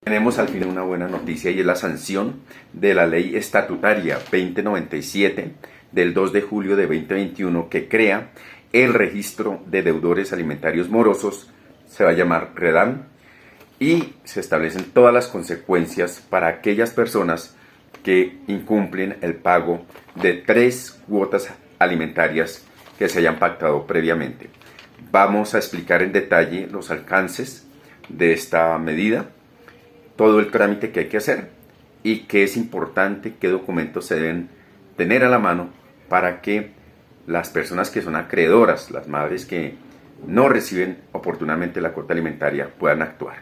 Tenemos al fin una buena noticia y es la sanción de la Ley Estatutaria 2097 del 2 de julio de 2021 que crea el registro de deudores alimentarios morosos, se va a llamar REDAM, y se establecen todas las consecuencias para aquellas personas que incumplen el pago de 3 cuotas alimentarias que se hayan pactado previamente. Vamos a explicar en detalle los alcances de esta medida, todo el trámite que hay que hacer y qué es importante, qué documentos se deben tener a la mano para que las personas que son acreedoras, las madres que no reciben oportunamente la cuota alimentaria, puedan actuar.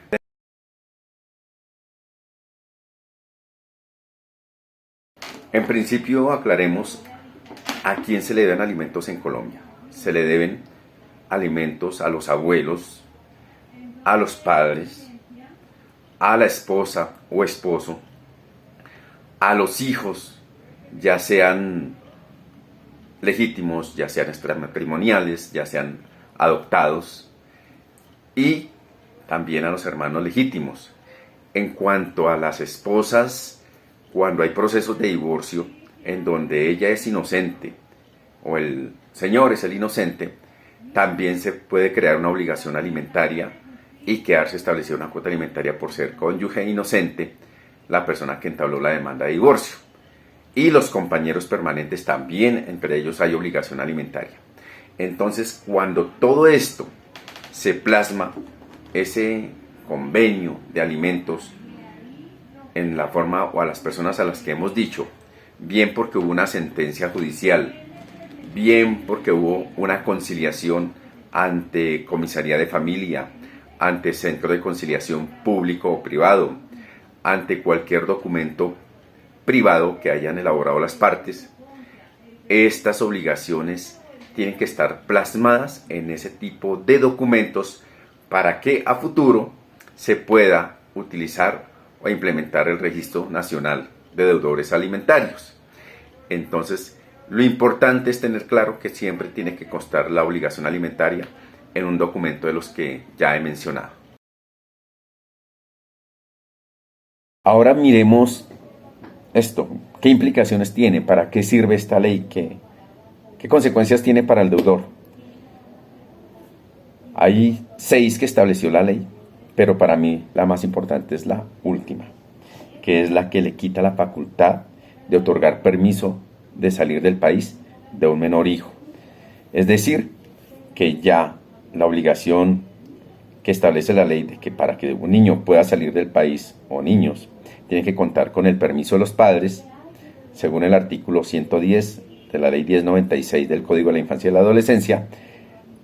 En principio aclaremos a quién se le deben alimentos en Colombia. Se le deben alimentos a los abuelos, a los padres, a la esposa o esposo, a los hijos, ya sean legítimos, ya sean extramatrimoniales, ya sean adoptados, y también a los hermanos legítimos. En cuanto a las esposas, cuando hay procesos de divorcio en donde ella es inocente o el señor es el inocente, también se puede crear una obligación alimentaria y quedarse establecida una cuota alimentaria por ser cónyuge inocente la persona que entabló la demanda de divorcio. Y los compañeros permanentes también, entre ellos hay obligación alimentaria. Entonces, cuando todo esto se plasma, ese convenio de alimentos en la forma o a las personas a las que hemos dicho, bien porque hubo una sentencia judicial, bien porque hubo una conciliación ante comisaría de familia, ante centro de conciliación público o privado, ante cualquier documento privado que hayan elaborado las partes, estas obligaciones tienen que estar plasmadas en ese tipo de documentos para que a futuro se pueda utilizar o implementar el Registro Nacional de Deudores Alimentarios. Entonces, lo importante es tener claro que siempre tiene que constar la obligación alimentaria en un documento de los que ya he mencionado. Ahora miremos esto. ¿Qué implicaciones tiene? ¿Para qué sirve esta ley? ¿Qué consecuencias tiene para el deudor? Hay 6 que estableció la ley, pero para mí la más importante es la última, que es la que le quita la facultad de otorgar permiso de salir del país de un menor hijo. Es decir, que ya la obligación que establece la ley de que para que un niño pueda salir del país, o niños, tienen que contar con el permiso de los padres, según el artículo 110 de la ley 1096 del Código de la Infancia y la Adolescencia,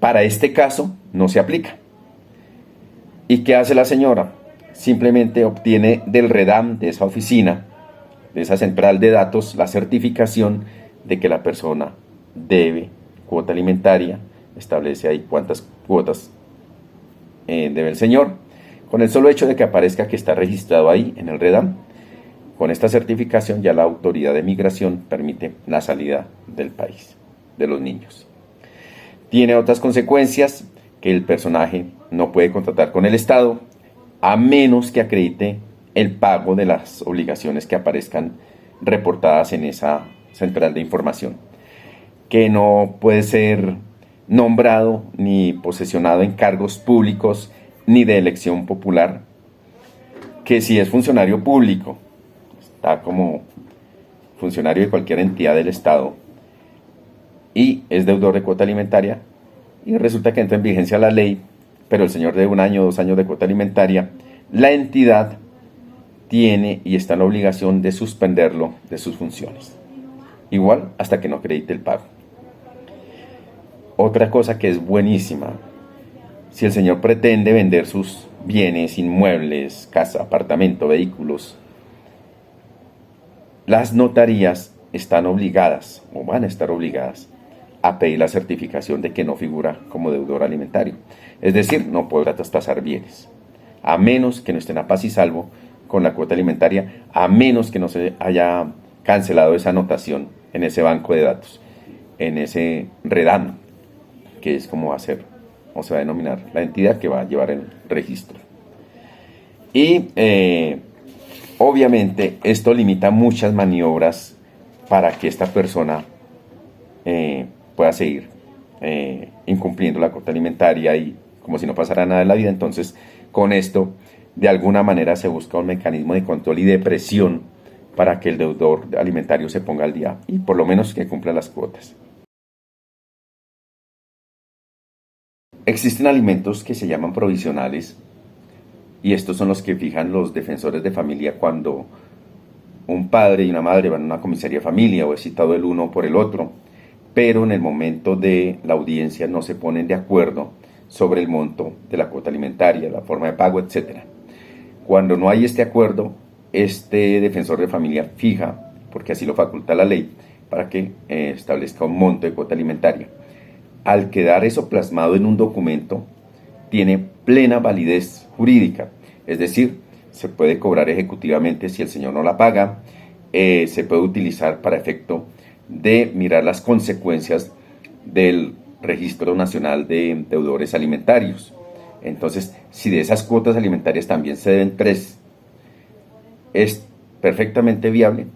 para este caso no se aplica. ¿Y qué hace la señora? Simplemente obtiene del REDAM, de esa oficina, de esa central de datos, la certificación de que la persona debe cuota alimentaria, establece ahí cuántas cuotas debe el señor. Con el solo hecho de que aparezca que está registrado ahí en el REDAM, con esta certificación ya la autoridad de migración permite la salida del país de los niños. Tiene otras consecuencias, que el personaje no puede contratar con el Estado a menos que acredite el pago de las obligaciones que aparezcan reportadas en esa central de información, que no puede ser nombrado ni posesionado en cargos públicos ni de elección popular, que si es funcionario público, está como funcionario de cualquier entidad del Estado y es deudor de cuota alimentaria y resulta que entra en vigencia la ley, pero el señor debe 1 año o 2 años de cuota alimentaria, la entidad tiene y está en la obligación de suspenderlo de sus funciones, igual hasta que no acredite el pago. Otra cosa que es buenísima, si el señor pretende vender sus bienes, inmuebles, casa, apartamento, vehículos, las notarías están obligadas o van a estar obligadas a pedir la certificación de que no figura como deudor alimentario. Es decir, no podrá trastasar bienes, a menos que no estén a paz y salvo con la cuota alimentaria, a menos que no se haya cancelado esa anotación en ese banco de datos, en ese REDAM, que es como va a ser, o se va a denominar la entidad que va a llevar el registro. Y obviamente esto limita muchas maniobras para que esta persona pueda seguir incumpliendo la cuota alimentaria y como si no pasara nada en la vida. Entonces, con esto, de alguna manera se busca un mecanismo de control y de presión para que el deudor alimentario se ponga al día y por lo menos que cumpla las cuotas. Existen alimentos que se llaman provisionales y estos son los que fijan los defensores de familia cuando un padre y una madre van a una comisaría de familia o es citado el uno por el otro, pero en el momento de la audiencia no se ponen de acuerdo sobre el monto de la cuota alimentaria, la forma de pago, etc. Cuando no hay este acuerdo, este defensor de familia fija, porque así lo faculta la ley, para que establezca un monto de cuota alimentaria. Al quedar eso plasmado en un documento, tiene plena validez jurídica, es decir, se puede cobrar ejecutivamente si el señor no la paga, se puede utilizar para efecto de mirar las consecuencias del Registro Nacional de Deudores Alimentarios. Entonces, si de esas cuotas alimentarias también se deben 3, es perfectamente viable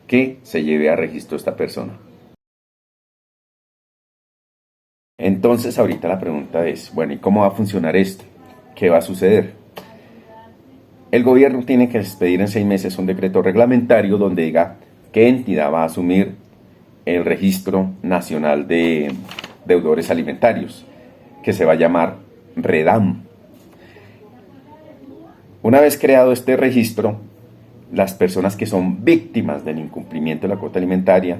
que se lleve a registro esta persona. Entonces, ahorita la pregunta es, bueno, ¿y cómo va a funcionar esto? ¿Qué va a suceder? El gobierno tiene que expedir en 6 meses un decreto reglamentario donde diga qué entidad va a asumir el Registro Nacional de Deudores Alimentarios, que se va a llamar REDAM. Una vez creado este registro, las personas que son víctimas del incumplimiento de la cuota alimentaria,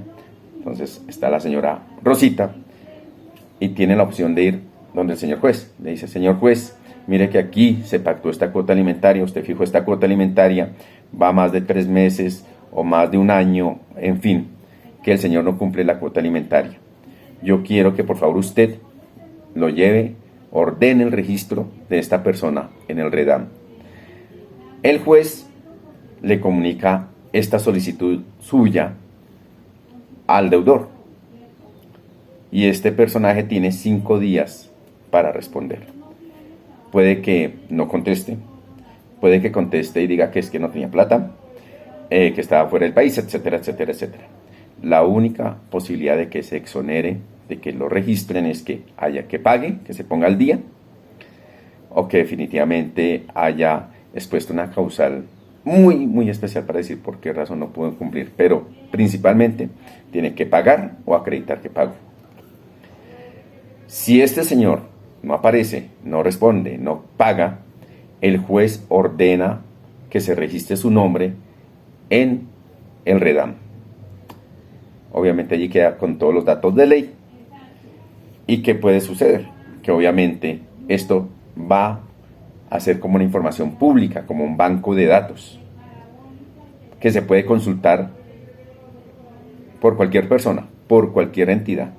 entonces está la señora Rosita y tiene la opción de ir donde el señor juez. Le dice, señor juez, mire que aquí se pactó esta cuota alimentaria, usted fijó esta cuota alimentaria, va más de 3 meses o más de un año, en fin, que el señor no cumple la cuota alimentaria. Yo quiero que por favor usted lo lleve, ordene el registro de esta persona en el REDAM. El juez le comunica esta solicitud suya al deudor y este personaje tiene 5 días para responder. Puede que no conteste, puede que conteste y diga que es que no tenía plata, que estaba fuera del país, etcétera, etcétera, etcétera. La única posibilidad de que se exonere, de que lo registren, es que haya que pague, que se ponga al día, o que definitivamente haya expuesto una causal muy especial para decir por qué razón no pudo cumplir, pero principalmente tiene que pagar o acreditar que pagó. Si este señor no aparece, no responde, no paga, el juez ordena que se registre su nombre en el REDAM. Obviamente allí queda con todos los datos de ley. ¿Y qué puede suceder? Que obviamente esto va a ser como una información pública, como un banco de datos, que se puede consultar por cualquier persona, por cualquier entidad.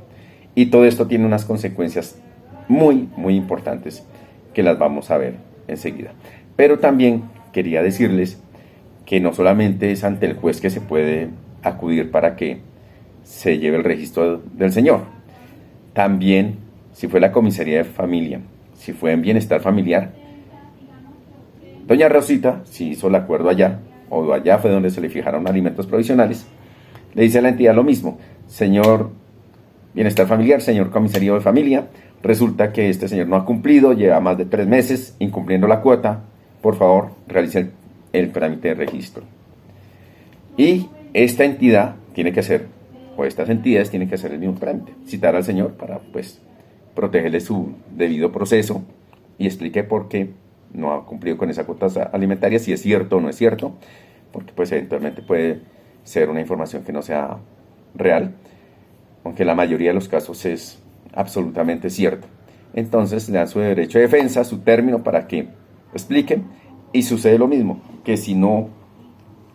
Y todo esto tiene unas consecuencias muy importantes que las vamos a ver enseguida. Pero también quería decirles que no solamente es ante el juez que se puede acudir para que se lleve el registro del señor. También, si fue la comisaría de familia, si fue en bienestar familiar, doña Rosita, si hizo el acuerdo allá, o allá fue donde se le fijaron alimentos provisionales, le dice a la entidad lo mismo, señor bienestar familiar, señor comisario de familia, resulta que este señor no ha cumplido, lleva más de 3 meses incumpliendo la cuota, por favor, realice el trámite de registro. Y esta entidad tiene que hacer, o estas entidades tienen que hacer el mismo trámite, citar al señor para, pues, protegerle su debido proceso y explique por qué no ha cumplido con esa cuota alimentaria, si es cierto o no es cierto, porque pues eventualmente puede ser una información que no sea real, aunque la mayoría de los casos es absolutamente cierto. Entonces le dan su derecho de defensa, su término para que expliquen, y sucede lo mismo, que si no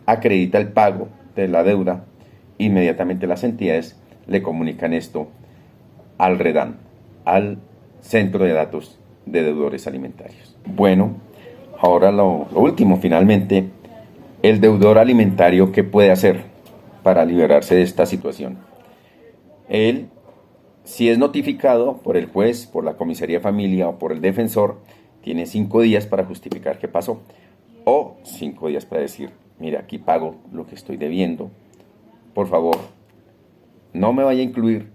acredita el pago de la deuda, inmediatamente las entidades le comunican esto al REDAM, al Centro de Datos de Deudores Alimentarios. Bueno, ahora lo último, finalmente, el deudor alimentario, ¿qué puede hacer para liberarse de esta situación? Él, si es notificado por el juez, por la comisaría de familia o por el defensor, tiene 5 días para justificar qué pasó. o 5 días para decir, mira, aquí pago lo que estoy debiendo, por favor, no me vaya a incluir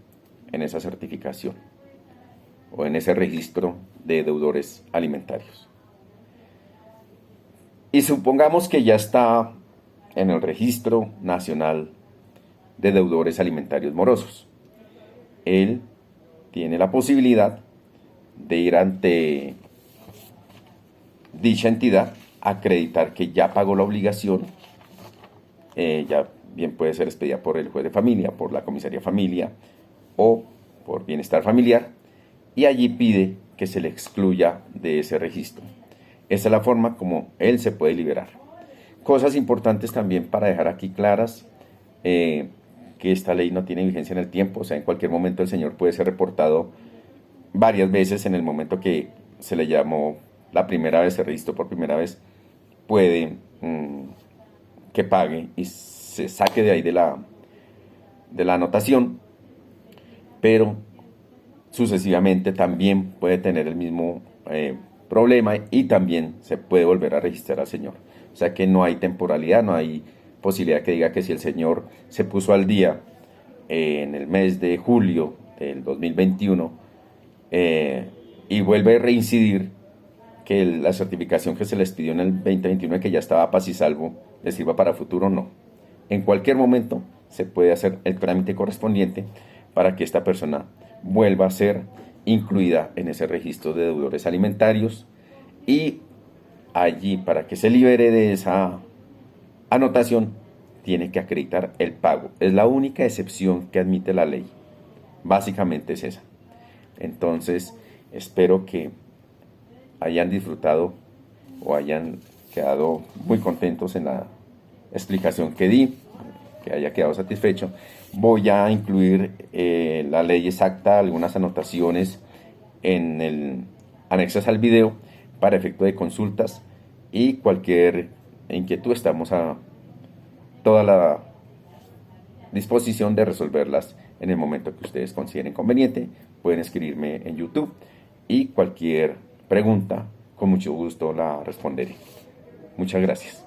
en esa certificación o en ese registro de deudores alimentarios. Y supongamos que ya está en el Registro Nacional de Deudores Alimentarios Morosos. Él tiene la posibilidad de ir ante dicha entidad, acreditar que ya pagó la obligación, ya bien puede ser expedida por el juez de familia, por la comisaría familia o por bienestar familiar, y allí pide que se le excluya de ese registro. Esa es la forma como él se puede liberar. Cosas importantes también para dejar aquí claras, que esta ley no tiene vigencia en el tiempo, o sea, en cualquier momento el señor puede ser reportado varias veces. En el momento que se le llamó la primera vez, se registró por primera vez, puede que pague y se saque de ahí de la anotación, pero sucesivamente también puede tener el mismo problema y también se puede volver a registrar al señor. O sea que no hay temporalidad, no hay posibilidad que diga que si el señor se puso al día en el mes de julio del 2021 y vuelve a reincidir, que la certificación que se les pidió en el 2021 que ya estaba paz y salvo le sirva para futuro. No. En cualquier momento se puede hacer el trámite correspondiente para que esta persona vuelva a ser incluida en ese registro de deudores alimentarios, y allí, para que se libere de esa anotación, tiene que acreditar el pago. Es la única excepción que admite la ley. Básicamente es esa. Entonces, espero que hayan disfrutado o hayan quedado muy contentos en la explicación que di, que haya quedado satisfecho. Voy a incluir la ley exacta, algunas anotaciones en el anexas al video para efecto de consultas, y cualquier inquietud estamos a toda la disposición de resolverlas en el momento que ustedes consideren conveniente. Pueden escribirme en YouTube y cualquier pregunta con mucho gusto la responderé. Muchas gracias.